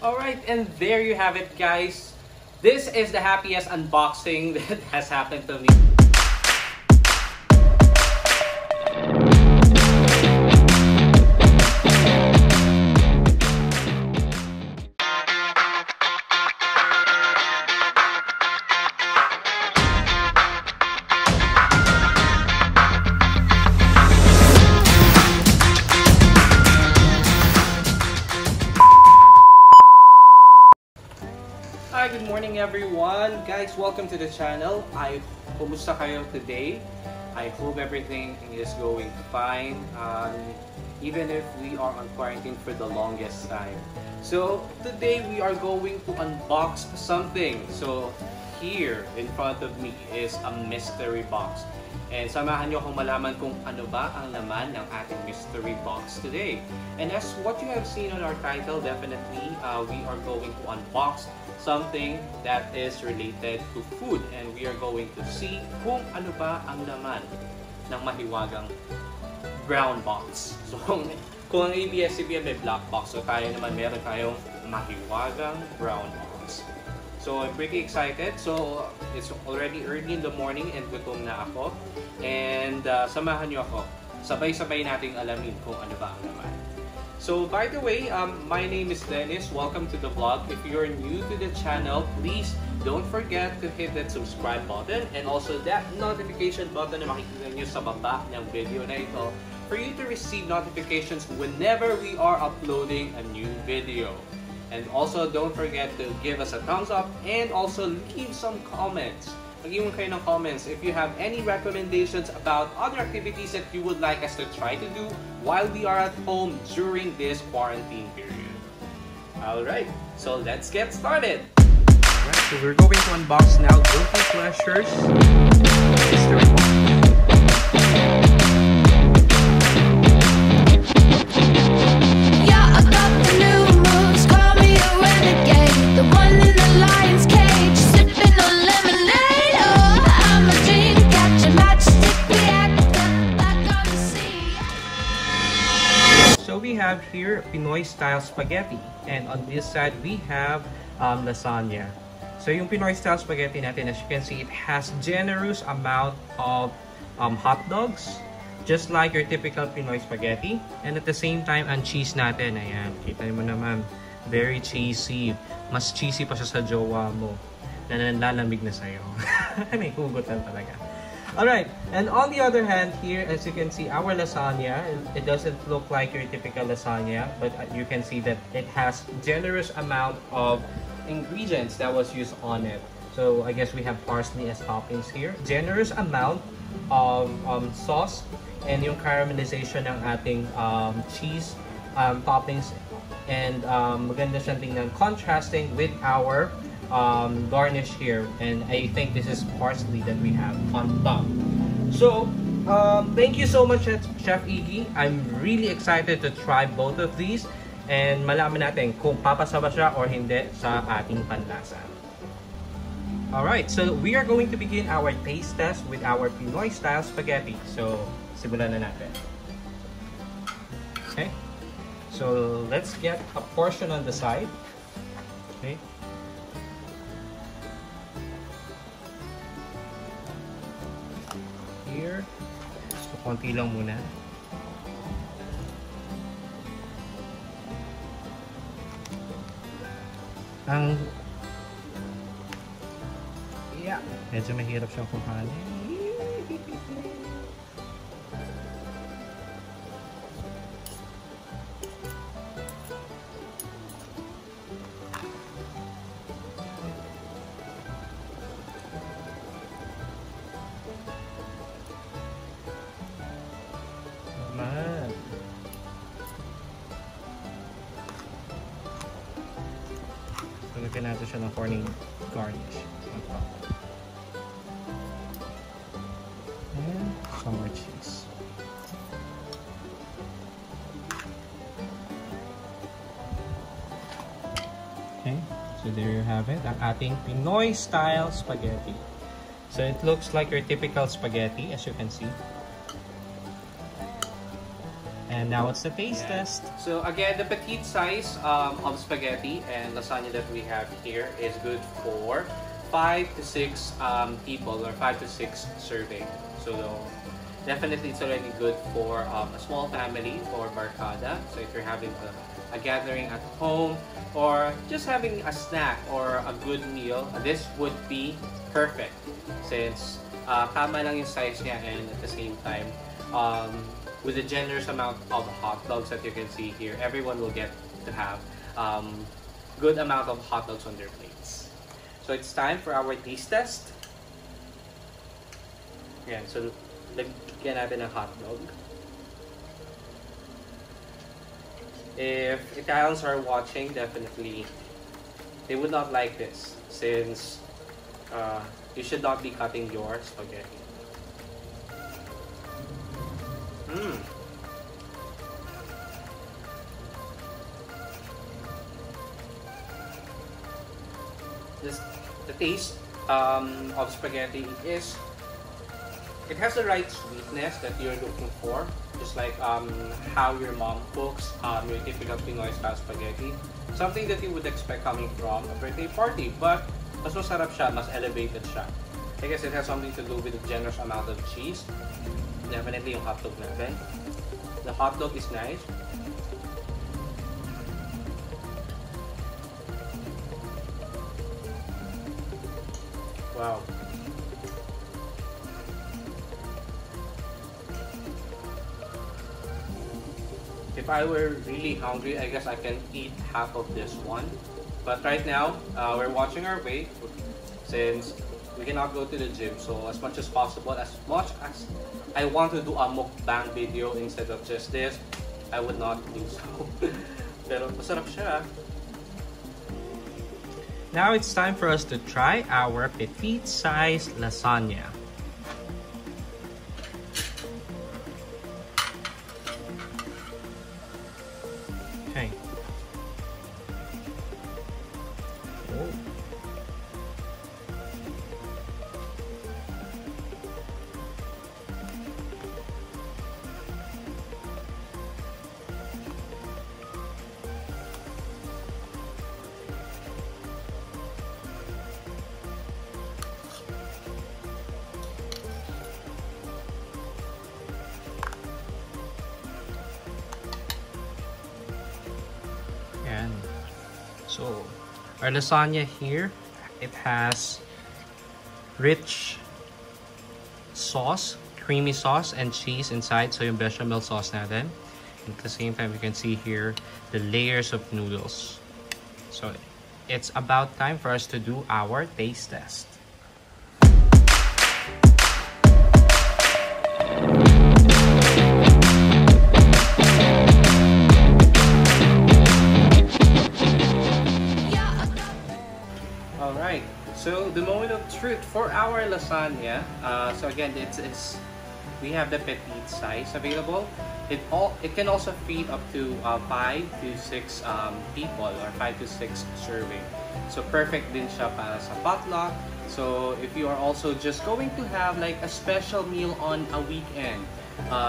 Alright, and there you have it, guys. This is the happiest unboxing that has happened to me. Hi, good morning everyone. Guys, welcome to the channel. Kumusta kayo today? I hope everything is going fine, even if we are on quarantine for the longest time. So, today we are going to unbox something. So, here in front of me is a mystery box. And samahan nyo akong malaman kung ano ba ang laman ng ating mystery box today. And as what you have seen on our title, definitely we are going to unbox something that is related to food. And we are going to see kung ano ba ang laman ng mahiwagang brown box. So kung ang ABS-CBN may black box, so tayo naman meron tayong mahiwagang brown box. So I'm pretty excited. So it's already early in the morning and gutom na ako. And samahan nyo ako. Sabay-sabay nating alamin kung ano ba ang laman. So by the way, my name is Dennis. Welcome to the vlog. If you're new to the channel, please don't forget to hit that subscribe button and also that notification button na makikita nyo sa baba ng video na ito for you to receive notifications whenever we are uploading a new video. And also, don't forget to give us a thumbs up and also leave some comments. Mag-iwan kayo ng comments if you have any recommendations about other activities that you would like us to try to do while we are at home during this quarantine period. Alright, so let's get started! Alright, so we're going to unbox now Guilty Pleasures Mystery Box. So we have here Pinoy style spaghetti, and on this side we have lasagna. So yung Pinoy style spaghetti natin, as you can see, it has generous amount of hot dogs, just like your typical Pinoy spaghetti. And at the same time, ang cheese natin, ayan, kita mo naman, very cheesy. Mas cheesy pa siya sa jowa mo na nanlalamig na sa'yo. May hugutan talaga. Alright, and on the other hand here, as you can see, our lasagna, it doesn't look like your typical lasagna, but you can see that it has generous amount of ingredients that was used on it. So I guess we have parsley as toppings here. Generous amount of sauce and yung caramelization ng ating cheese toppings. And maganda siyang tingnan, contrasting with our garnish here, and I think this is parsley that we have on top. So thank you so much, Chef Iggy. I'm really excited to try both of these and malaman natin kung papasa ba siya or hindi sa ating panlasa. Alright, so we are going to begin our taste test with our Pinoy style spaghetti. So simulan na natin. Okay, so let's get a portion on the side. Okay. Here. So, konti lang muna. Medyo mahirap siyang kuhanin. Lagyan natin siya ng corny garnish on top. And some more cheese. Okay, so there you have it. Ang ating Pinoy style spaghetti. So it looks like your typical spaghetti, as you can see. And now it's the taste test. So again, the petite size of spaghetti and lasagna that we have here is good for 5 to 6 people, or 5 to 6 serving. So definitely it's already good for a small family or barkada. So if you're having a gathering at home or just having a snack or a good meal, this would be perfect since tama lang yung size niya, and at the same time with the generous amount of hot dogs that you can see here, everyone will get to have good amount of hot dogs on their plates. So it's time for our taste test. Yan, so lagyan natin ng hot dog. If Italians are watching, definitely they would not like this since you should not be cutting your spaghetti. The taste of spaghetti is, it has the right sweetness that you're looking for, just like how your mom cooks your typical Pinoy style spaghetti. Something that you would expect coming from a birthday party, but mas masarap siya, mas elevated siya. I guess it has something to do with the generous amount of cheese. Definitely yung hot dog natin. The hot dog is nice. Wow. If I were really hungry, I guess I can eat half of this one. But right now, we're watching our weight since we cannot go to the gym. So as much as possible, as much as I want to do a mukbang video instead of just this, I would not do so. Pero masarap siya. Now it's time for us to try our petite size lasagna. Okay. Oh. So our lasagna here, it has rich sauce, creamy sauce and cheese inside. So yung bechamel sauce natin. And at the same time, you can see here the layers of noodles. So it's about time for us to do our taste test. So the moment of truth for our lasagna. So again, we have the petite size available. It can also feed up to 5 to 6 people, or 5 to 6 serving. So perfect din siya para sa potluck. So if you are also just going to have like a special meal on a weekend,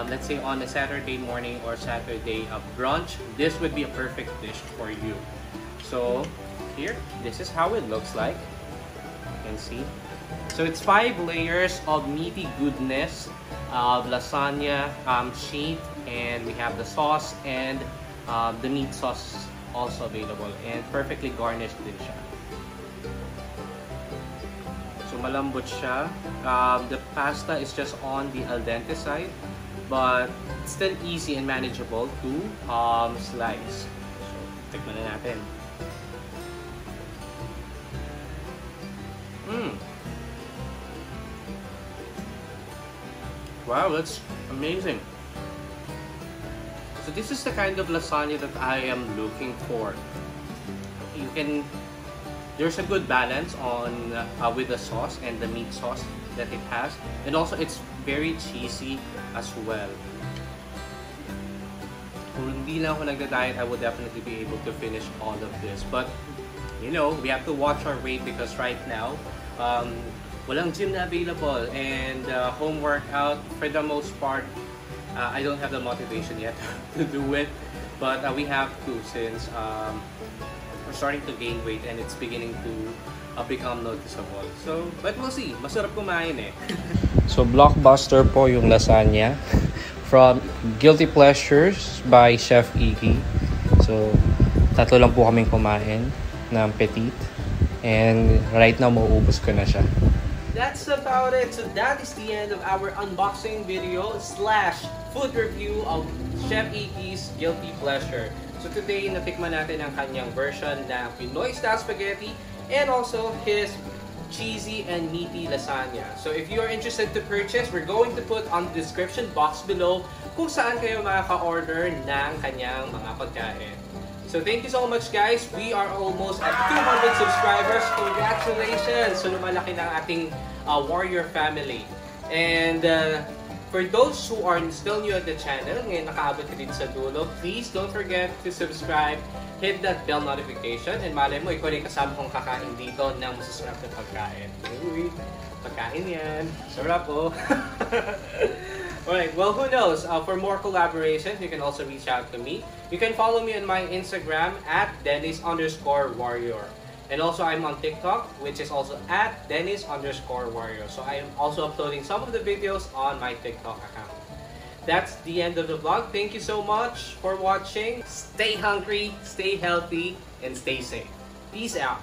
let's say on a Saturday morning or Saturday brunch, this would be a perfect dish for you. So here, this is how it looks like. Can see. So it's 5 layers of meaty goodness of lasagna sheet, and we have the sauce and the meat sauce also available, and perfectly garnished din siya. So malambot siya. The pasta is just on the al dente side, but it's still easy and manageable to slice. So tikman na natin. Wow, that's amazing. So this is the kind of lasagna that I am looking for. There's a good balance on with the sauce and the meat sauce that it has, and also it's very cheesy as well. Kung hindi lang ako nagda-diet, I would definitely be able to finish all of this. But you know, we have to watch our weight because right now, walang gym na available, and home workout for the most part I don't have the motivation yet to do it, but we have to since we're starting to gain weight and it's beginning to become noticeable. So, but we'll see. Masarap kumain eh. So, blockbuster po yung lasagna from Guilty Pleasures by Chef Iggy. So, tatlo lang po kaming kumain ng petite. And right now, mauubos ko na siya. That's about it. So that is the end of our unboxing video slash food review of Chef Iggy's Guilty Pleasure. So today, natikman natin ang kanyang version ng Pinoy style spaghetti and also his cheesy and meaty lasagna. So if you are interested to purchase, we're going to put on the description box below kung saan kayo makaka-order ng kanyang mga pagkain. So thank you so much guys. We are almost at 200 subscribers. Congratulations! So lumalaki na ang ating warrior family. And for those who are still new at the channel, ngayon nakaabot ka dito sa dulo, please don't forget to subscribe, hit that bell notification, and malay mo, ikaw rin kasama kong kakain dito ng masasarap na pagkain. Uy, pagkain yan. Sarap po. Alright, well, who knows? For more collaborations, you can also reach out to me. You can follow me on my Instagram at Dennis_warrior. And also, I'm on TikTok, which is also at Dennis_warrior. So I am also uploading some of the videos on my TikTok account. That's the end of the vlog. Thank you so much for watching. Stay hungry, stay healthy, and stay safe. Peace out.